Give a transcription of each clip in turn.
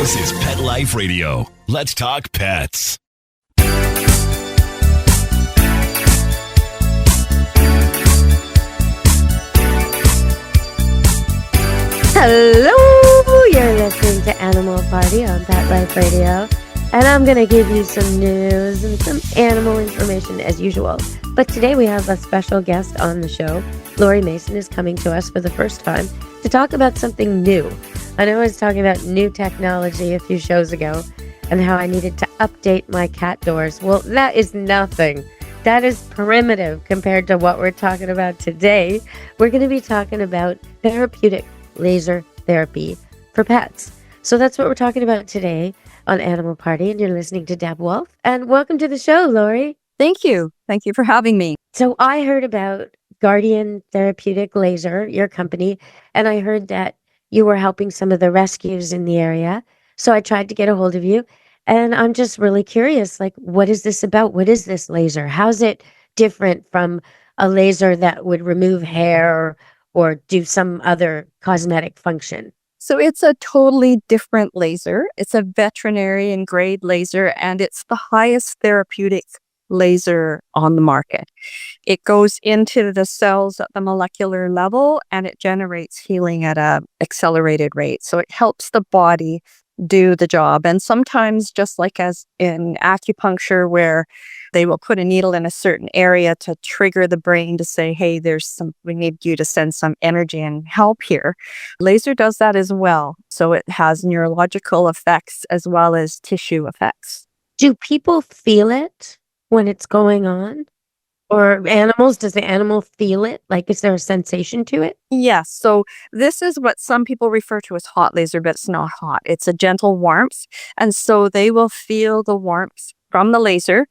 This is Pet Life Radio. Let's talk pets. Hello, you're listening to Animal Party on Pet Life Radio, and I'm going to give you some news and some animal information as usual. But today we have a special guest on the show. Laurie Mason is coming to us for the first time to talk about something new. I know I was talking about new technology a few shows ago and how I needed to update my cat doors. Well, that is nothing. That is primitive compared to what we're talking about today. We're going to be talking about therapeutic laser therapy for pets. So that's what we're talking about today on Animal Party, and you're listening to Deborah Wolfe. And welcome to the show, Laurie. Thank you. Thank you for having me. So I heard about Guardian Therapeutic Laser, your company, and I heard that you were helping some of the rescues in the area. So I tried to get a hold of you, and I'm just really curious, like, what is this about? What is this laser? How's it different from a laser that would remove hair or do some other cosmetic function? So it's a totally different laser. It's a veterinarian grade laser, and it's the highest therapeutic laser on the market. It goes into the cells at the molecular level, and it generates healing at an accelerated rate. So it helps the body do the job. And sometimes, just like as in acupuncture, where they will put a needle in a certain area to trigger the brain to say, hey, we need you to send some energy and help here. Laser does that as well. So it has neurological effects as well as tissue effects. Do people feel it when it's going on? Or animals? Does the animal feel it? Like, is there a sensation to it? Yes. So this is what some people refer to as hot laser, but it's not hot. It's a gentle warmth. And so they will feel the warmth from the laser,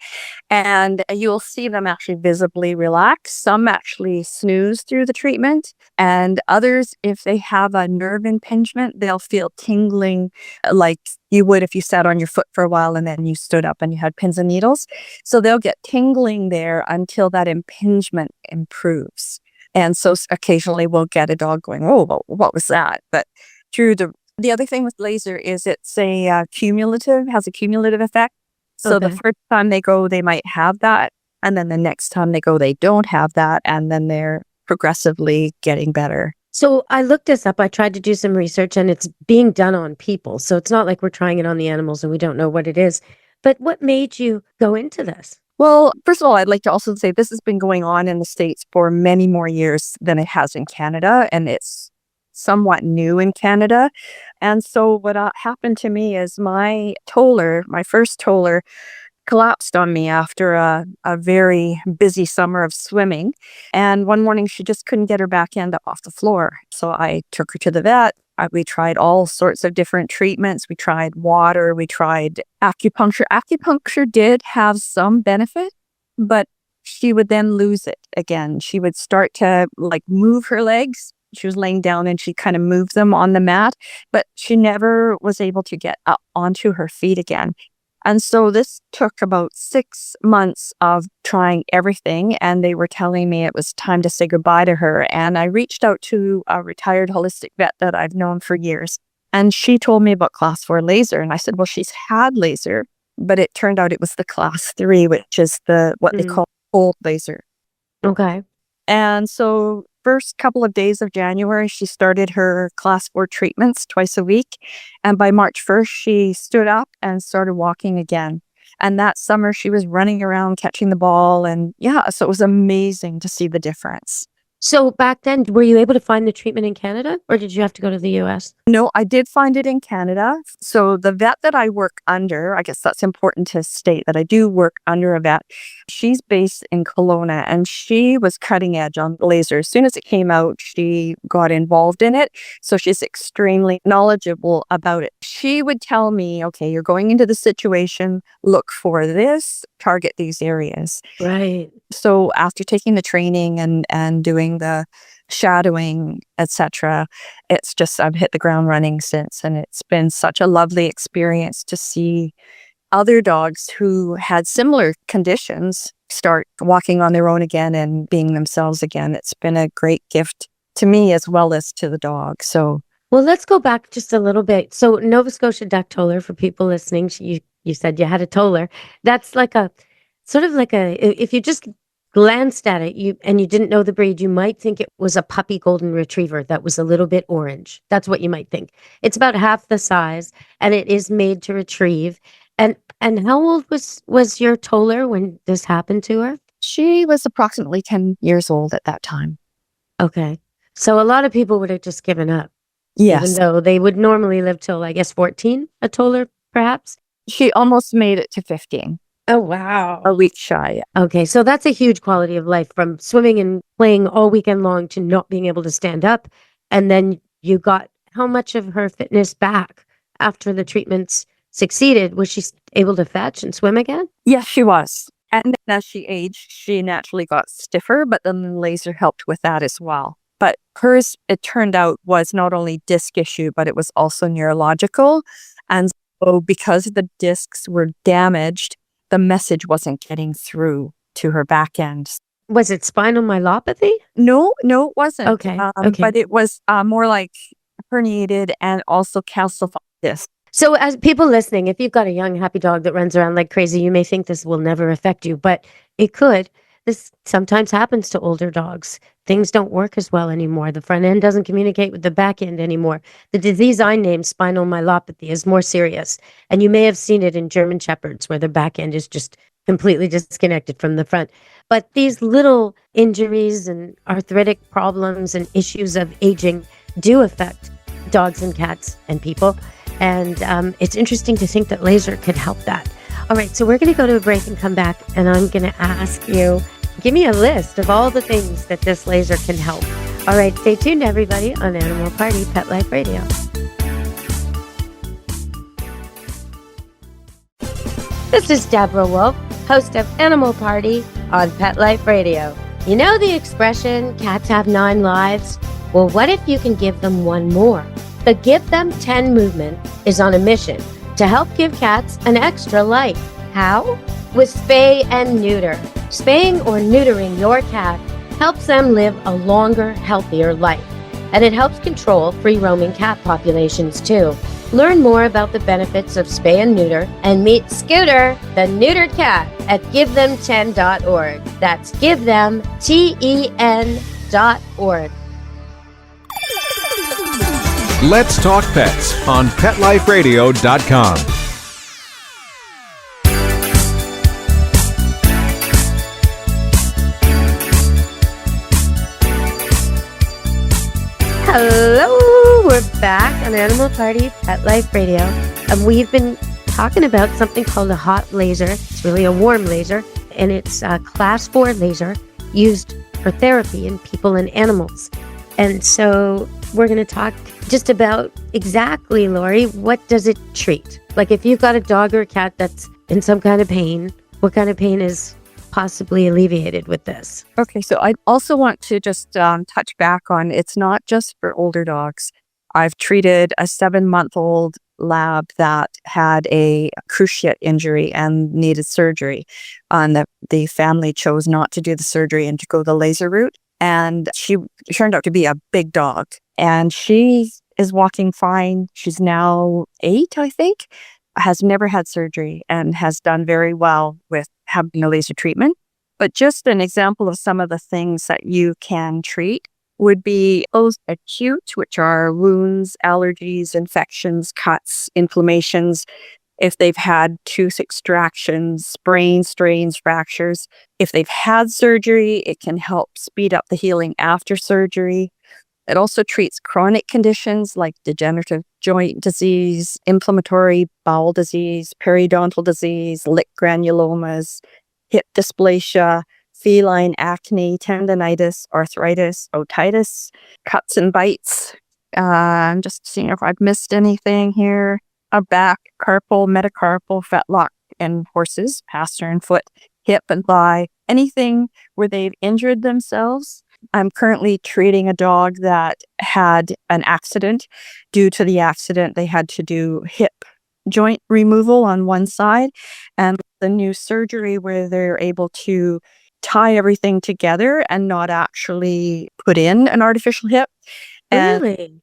and you'll see them actually visibly relax. Some actually snooze through the treatment, and others, if they have a nerve impingement, they'll feel tingling like you would if you sat on your foot for a while and then you stood up and you had pins and needles. So they'll get tingling there until that impingement improves. And so occasionally we'll get a dog going, oh, what was that? But through the other thing with laser is it's has a cumulative effect. So Okay. the first time they go, they might have that. And then the next time they go, they don't have that. And then they're progressively getting better. So I looked this up. I tried to do some research, and it's being done on people. So it's not like we're trying it on the animals and we don't know what it is. But what made you go into this? Well, first of all, I'd like to also say this has been going on in the States for many more years than it has in Canada. And it's somewhat new in Canada. And so what happened to me is my first toller, collapsed on me after a very busy summer of swimming. And one morning she just couldn't get her back end up off the floor. So I took her to the vet. We tried all sorts of different treatments. We tried water. We tried acupuncture. Acupuncture did have some benefit, but she would then lose it again. She would start to move her legs. She was laying down and she kind of moved them on the mat, but she never was able to get up onto her feet again. And so this took about 6 months of trying everything, and they were telling me it was time to say goodbye to her. And I reached out to a retired holistic vet that I've known for years, and she told me about class 4 laser. And I said, well, she's had laser, but it turned out it was the class 3, which is what they call cold laser. Okay. And so first couple of days of January, she started her class 4 treatments twice a week. And by March 1st, she stood up and started walking again. And that summer, she was running around catching the ball. And so it was amazing to see the difference. So back then, were you able to find the treatment in Canada, or did you have to go to the US? No, I did find it in Canada. So the vet that I work under, I guess that's important to state that I do work under a vet. She's based in Kelowna, and she was cutting edge on laser. As soon as it came out, she got involved in it. So she's extremely knowledgeable about it. She would tell me, okay, you're going into the situation, look for this, target these areas. Right. So after taking the training and doing the shadowing, etc., it's just I've hit the ground running since, and it's been such a lovely experience to see other dogs who had similar conditions start walking on their own again and being themselves again. It's been a great gift to me as well as to the dog. So Well, let's go back just a little bit. So Nova Scotia duck toller, for people listening, you said you had a toller. That's like a sort of like if you just glanced at it, you didn't know the breed, you might think it was a puppy golden retriever that was a little bit orange. That's what you might think. It's about half the size, and it is made to retrieve. And how old was your toller when this happened to her? She was approximately 10 years old at that time. Okay. So a lot of people would have just given up. Even Yes. though they would normally live till, I guess, 14, a toller, perhaps? She almost made it to 15, Oh, wow. a week shy. Okay, so that's a huge quality of life, from swimming and playing all weekend long to not being able to stand up. And then you got how much of her fitness back after the treatments succeeded? Was she able to fetch and swim again? Yes, she was. And then as she aged, she naturally got stiffer, but then the laser helped with that as well. But hers, it turned out, was not only disc issue, but it was also neurological. And so because the discs were damaged, the message wasn't getting through to her back end. Was it spinal myelopathy? No, it wasn't. Okay. But it was more like herniated and also calcified disc. So, as people listening, if you've got a young, happy dog that runs around like crazy, you may think this will never affect you, but it could. This sometimes happens to older dogs. Things don't work as well anymore. The front end doesn't communicate with the back end anymore. The disease I named, spinal myelopathy, is more serious. And you may have seen it in German Shepherds, where the back end is just completely disconnected from the front. But these little injuries and arthritic problems and issues of aging do affect dogs and cats and people. And it's interesting to think that laser could help that. All right, so we're going to go to a break and come back, and I'm going to ask you, give me a list of all the things that this laser can help. All right, stay tuned, everybody, on Animal Party Pet Life Radio. This is Deborah Wolfe, host of Animal Party on Pet Life Radio. You know the expression, cats have 9 lives? Well, what if you can give them one more? The Give Them 10 movement is on a mission to help give cats an extra life. How? With spay and neuter. Spaying or neutering your cat helps them live a longer, healthier life. And it helps control free-roaming cat populations too. Learn more about the benefits of spay and neuter and meet Scooter, the neutered cat, at GiveThem10.org. That's GiveThem10.org. Let's Talk Pets on PetLifeRadio.com. Hello, we're back on Animal Party Pet Life Radio, and we've been talking about something called a hot laser. It's really a warm laser, and it's a class 4 laser used for therapy in people and animals. And so we're going to talk just about exactly, Laurie, what does it treat? Like if you've got a dog or a cat that's in some kind of pain, what kind of pain is possibly alleviated with this? Okay, so I also want to just touch back on, it's not just for older dogs. I've treated a 7-month-old lab that had a cruciate injury and needed surgery. And the family chose not to do the surgery and to go the laser route. And she turned out to be a big dog. And she is walking fine. She's now 8, I think, has never had surgery and has done very well with having a laser treatment. But just an example of some of the things that you can treat would be those acute, which are wounds, allergies, infections, cuts, inflammations. If they've had tooth extractions, sprains, strains, fractures. If they've had surgery, it can help speed up the healing after surgery. It also treats chronic conditions like degenerative joint disease, inflammatory bowel disease, periodontal disease, lick granulomas, hip dysplasia, feline acne, tendinitis, arthritis, otitis, cuts and bites. I'm just seeing if I've missed anything here. A back, carpal, metacarpal, fetlock in horses, pastern foot, hip and thigh, anything where they've injured themselves. I'm currently treating a dog that had an accident. Due to the accident, they had to do hip joint removal on one side, and the new surgery where they're able to tie everything together and not actually put in an artificial hip. And Really?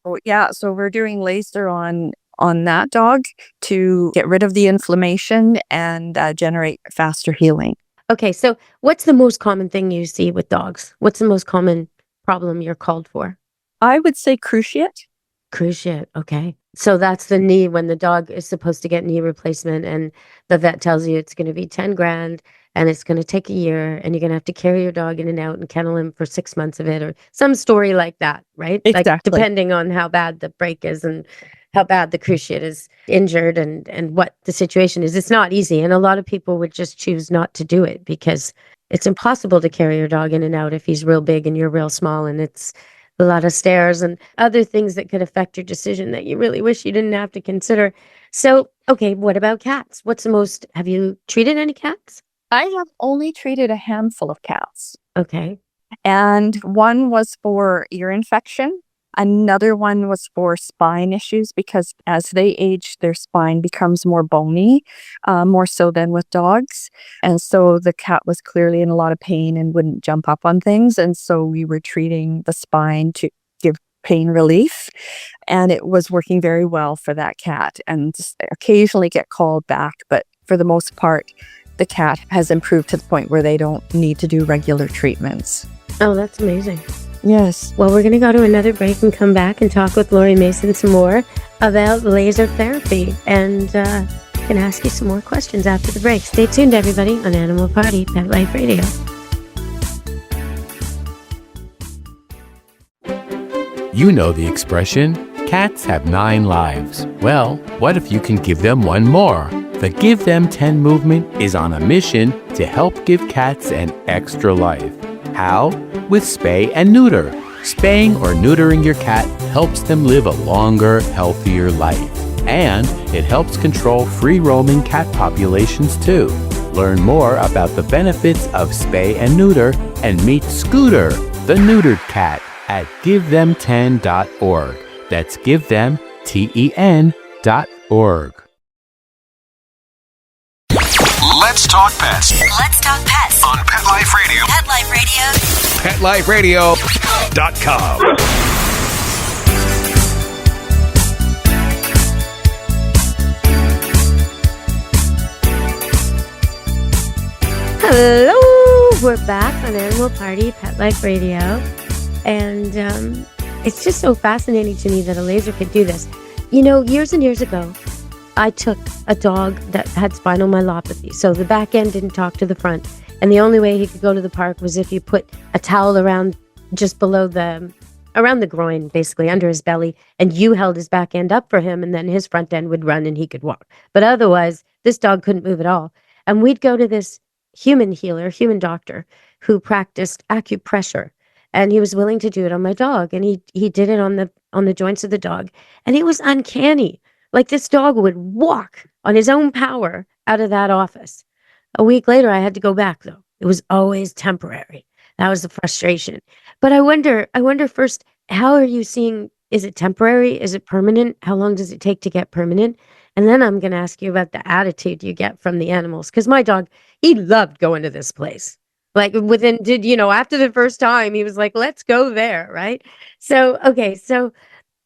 so we're doing laser on that dog to get rid of the inflammation and generate faster healing. Okay, so what's the most common thing you see with dogs? What's the most common problem you're called for? I would say cruciate. Cruciate. Okay. So that's the knee when the dog is supposed to get knee replacement and the vet tells you it's going to be 10 grand and it's going to take a year and you're going to have to carry your dog in and out and kennel him for 6 months of it or some story like that, right? Like Exactly. depending on how bad the break is and how bad the cruciate is injured and what the situation is. It's not easy. And a lot of people would just choose not to do it because it's impossible to carry your dog in and out if he's real big and you're real small and it's a lot of stairs and other things that could affect your decision that you really wish you didn't have to consider. So, okay, what about cats? Have you treated any cats? I have only treated a handful of cats. Okay. And one was for ear infection. Another one was for spine issues because as they age, their spine becomes more bony, more so than with dogs. And so the cat was clearly in a lot of pain and wouldn't jump up on things. And so we were treating the spine to give pain relief. And it was working very well for that cat. And occasionally get called back, but for the most part, the cat has improved to the point where they don't need to do regular treatments. Oh, that's amazing. Yes. Well, we're going to go to another break and come back and talk with Laurie Mason some more about laser therapy and can ask you some more questions after the break. Stay tuned, everybody, on Animal Party Pet Life Radio. You know the expression, cats have 9 lives. Well, what if you can give them one more? The Give Them 10 movement is on a mission to help give cats an extra life. How? With spay and neuter. Spaying or neutering your cat helps them live a longer, healthier life. And it helps control free-roaming cat populations too. Learn more about the benefits of spay and neuter and meet Scooter, the neutered cat, at givethem10.org. That's givethem10.org. Let's talk pets. Let's talk pets On Pet Life Radio. Pet Life Radio. PetLifeRadio.com. Hello, we're back on Animal Party Pet Life Radio, and it's just so fascinating to me that a laser could do this. You know, years and years ago, I took a dog that had spinal myelopathy, so the back end didn't talk to the front, and the only way he could go to the park was if you put a towel around just below around the groin, basically under his belly, and you held his back end up for him, and then his front end would run and he could walk. But otherwise, this dog couldn't move at all. And we'd go to this human healer, human doctor, who practiced acupressure, and he was willing to do it on my dog, and he did it on the joints of the dog, and it was uncanny. Like this dog would walk on his own power out of that office. A week later, I had to go back though. It was always temporary. That was the frustration. But I wonder first, how are you seeing, is it temporary? Is it permanent? How long does it take to get permanent? And then I'm going to ask you about the attitude you get from the animals. Because my dog, he loved going to this place. Like after the first time, he was like, let's go there, right? So, okay, so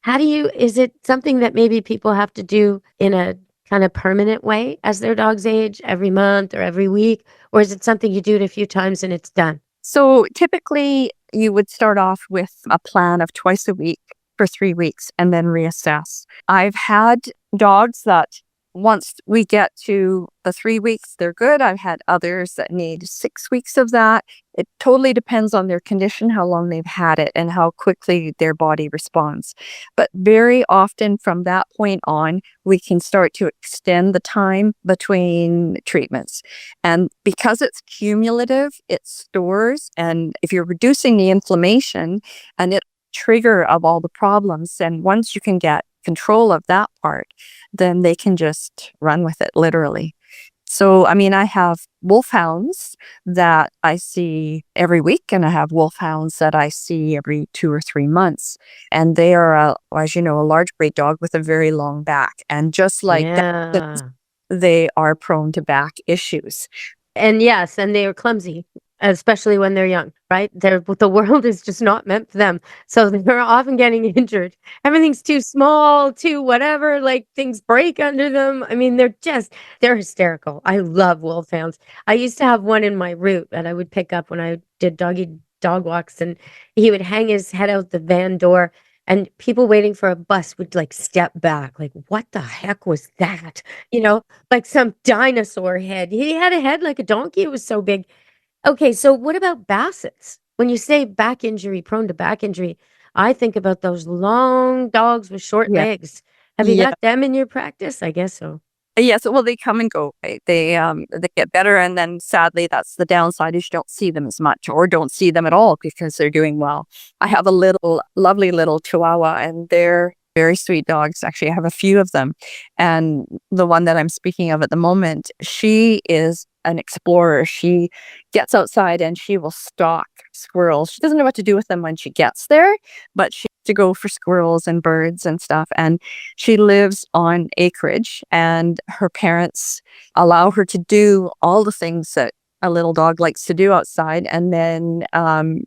is it something that maybe people have to do in a kind of permanent way as their dogs age, every month or every week? Or is it something you do it a few times and it's done? So typically you would start off with a plan of twice a week for 3 weeks and then reassess. I've had dogs that once we get to the 3 weeks, they're good. I've had others that need 6 weeks of that. It totally depends on their condition, how long they've had it, and how quickly their body responds. But very often from that point on, we can start to extend the time between treatments. And because it's cumulative, it stores. And if you're reducing the inflammation and it trigger of all the problems, and once you can get control of that part, then they can just run with it, literally. So, I mean, I have wolfhounds that I see every week, and I have wolfhounds that I see every 2 or 3 months. And they are, as you know, a large breed dog with a very long back. And just like that, they are prone to back issues. And yes, and they are clumsy. especially when they're young, right? The world is just not meant for them. So they're often getting injured. Everything's too small, too whatever, like things break under them. I mean, they're hysterical. I love wolfhounds. I used to have one in my route that I would pick up when I did dog walks, and he would hang his head out the van door, and people waiting for a bus would like step back, like, what the heck was that? You know, like some dinosaur head. He had a head like a donkey. It was so big. Okay, so what about bassets? When you say back injury, prone to back injury, I think about those long dogs with short Yeah. legs. Have you Yeah. got them in your practice? I guess so. Yes, well, they come and go, right? They get better, and then sadly, that's the downside is you don't see them as much or don't see them at all because they're doing well. I have a lovely little Chihuahua, and they're very sweet dogs. Actually, I have a few of them. And the one that I'm speaking of at the moment, she is an explorer. She gets outside and she will stalk squirrels. She doesn't know what to do with them when she gets there, but she has to go for squirrels and birds and stuff. And she lives on acreage, and her parents allow her to do all the things that a little dog likes to do outside, and then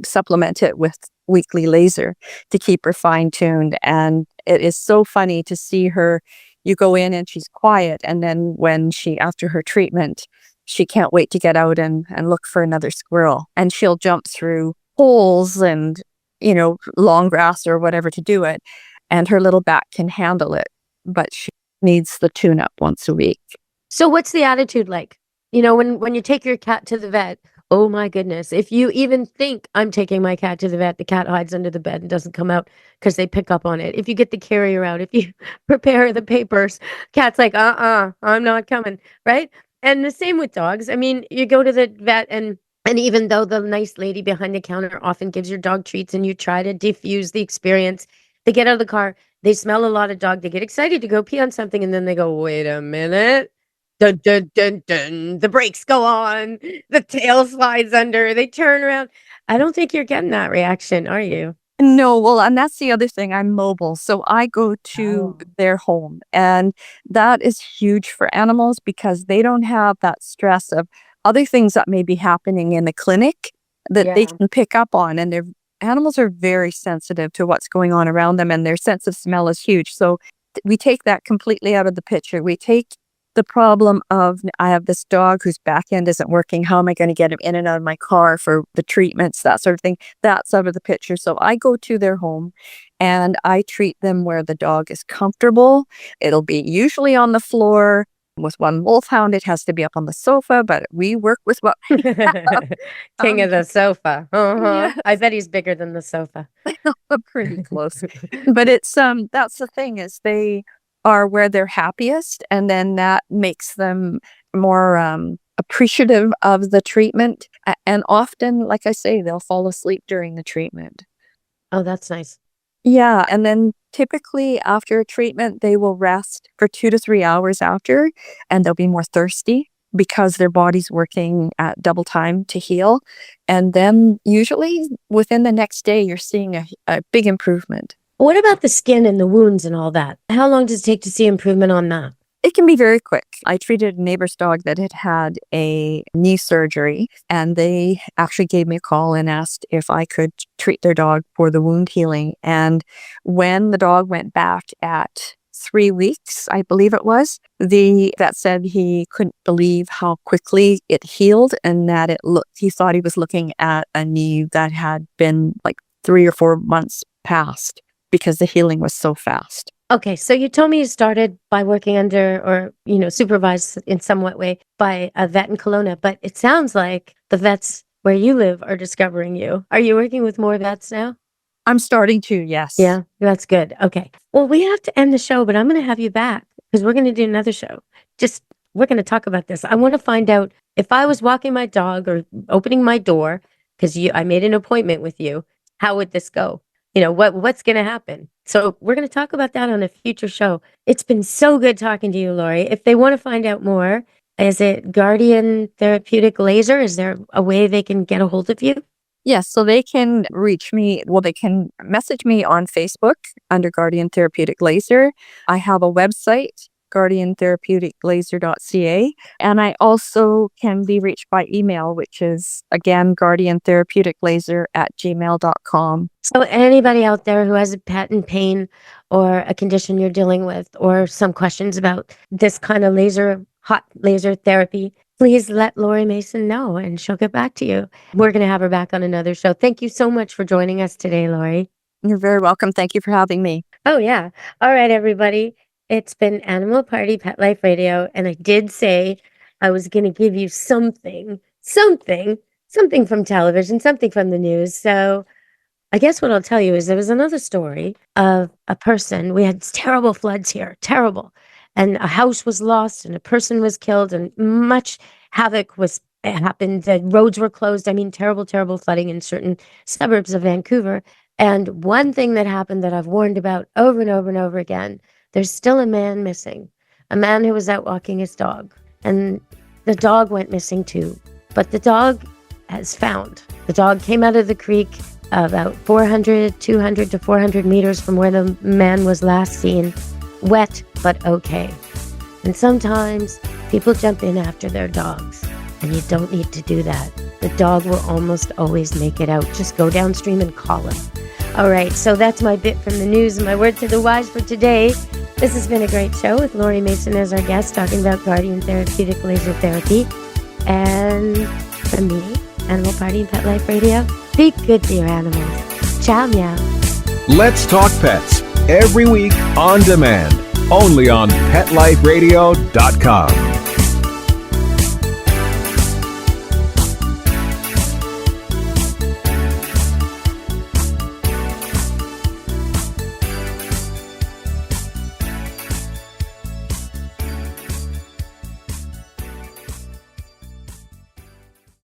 supplement it with weekly laser to keep her fine-tuned. And it is so funny to see her. You go in and she's quiet, and then when after her treatment, she can't wait to get out and look for another squirrel, and she'll jump through holes and long grass or whatever to do it, and her little back can handle it, but she needs the tune-up once a week. So what's the attitude like? When you take your cat to the vet, oh my goodness, if you even think I'm taking my cat to the vet, the cat hides under the bed and doesn't come out because they pick up on it. If you get the carrier out, if you prepare the papers, cat's like, I'm not coming, right? And the same with dogs. I mean, you go to the vet, and even though the nice lady behind the counter often gives your dog treats and you try to diffuse the experience, they get out of the car, they smell a lot of dog, they get excited to go pee on something, and then they go, wait a minute. Dun, dun, dun, dun. The brakes go on, the tail slides under, they turn around. I don't think you're getting that reaction, are you? No, well, and that's the other thing. I'm mobile, so I go to their home, and that is huge for animals because they don't have that stress of other things that may be happening in the clinic that they can pick up on, and their animals are very sensitive to what's going on around them, and their sense of smell is huge. So we take that completely out of the picture. We take the problem of, I have this dog whose back end isn't working. How am I going to get him in and out of my car for the treatments, that sort of thing? That's out of the picture. So I go to their home and I treat them where the dog is comfortable. It'll be usually on the floor. With one wolfhound, it has to be up on the sofa, but we work with what we have. King of the sofa. Yes. I bet he's bigger than the sofa. Pretty close. But it's that's the thing, is they are where they're happiest, and then that makes them more appreciative of the treatment. And often, like I say, they'll fall asleep during the treatment. Oh, that's nice. Yeah, and then typically after a treatment, they will rest for 2 to 3 hours after, and they'll be more thirsty because their body's working at double time to heal. And then usually within the next day, you're seeing a big improvement. What about the skin and the wounds and all that? How long does it take to see improvement on that? It can be very quick. I treated a neighbor's dog that had a knee surgery, and they actually gave me a call and asked if I could treat their dog for the wound healing. And when the dog went back at 3 weeks, I believe it was, the vet said he couldn't believe how quickly it healed, and that he thought he was looking at a knee that had been like 3 or 4 months past, because the healing was so fast. Okay, so you told me you started by working under or, supervised in somewhat way by a vet in Kelowna, but it sounds like the vets where you live are discovering you. Are you working with more vets now? I'm starting to, yes. Yeah, that's good. Okay. Well, we have to end the show, but I'm going to have you back because we're going to do another show. We're going to talk about this. I want to find out if I was walking my dog or opening my door, because I made an appointment with you, how would this go? What's going to happen? So we're going to talk about that on a future show. It's been so good talking to you, Laurie. If they want to find out more, is it Guardian Therapeutic Laser? Is there a way they can get a hold of you? Yes, so they can reach me. Well, they can message me on Facebook under Guardian Therapeutic Laser. I have a website, Guardian Therapeutic Laser.ca. And I also can be reached by email, which is, again, Guardian Therapeutic Laser @gmail.com. So anybody out there who has a pet in pain or a condition you're dealing with or some questions about this kind of hot laser therapy, please let Laurie Mason know and she'll get back to you. We're going to have her back on another show. Thank you so much for joining us today, Laurie. You're very welcome. Thank you for having me. Oh, yeah. All right, everybody. It's been Animal Party Pet Life Radio, and I did say I was going to give you something from television, something from the news. So I guess what I'll tell you is there was another story of a person. We had terrible floods here, terrible. And a house was lost and a person was killed and much havoc happened. The roads were closed. I mean, terrible, terrible flooding in certain suburbs of Vancouver. And one thing that happened that I've warned about over and over and over again, there's still a man missing, a man who was out walking his dog. And the dog went missing too. But the dog is found. The dog came out of the creek about 200 to 400 meters from where the man was last seen, wet but okay. And sometimes people jump in after their dogs, and you don't need to do that. The dog will almost always make it out. Just go downstream and call him. All right, so that's my bit from the news and my word to the wise for today. This has been a great show with Laurie Mason as our guest, talking about Guardian Therapeutic Laser Therapy. And from me, Animal Party and Pet Life Radio, be good to your animals. Ciao, meow. Let's Talk Pets every week on demand, only on PetLifeRadio.com.